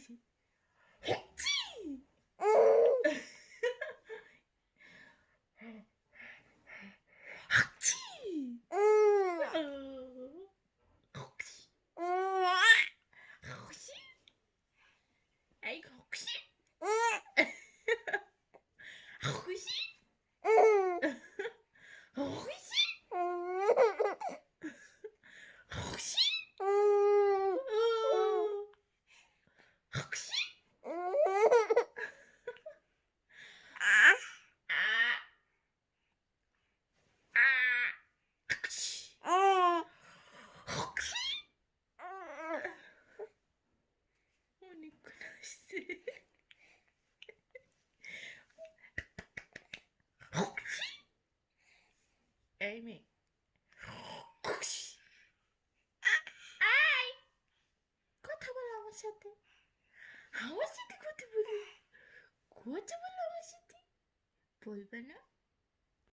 혹시 혹시 혹시 혹시 혹시 아이고 혹시 혹시 혹시 혹시 혹시 아, 아, 혹시 혹시 오니쿠나스 혹시 에이미 혹시 아이 কথা বলো আমার সাথে আমার সাথে কথা বলো কথা বলো আমার সাথে বলবে না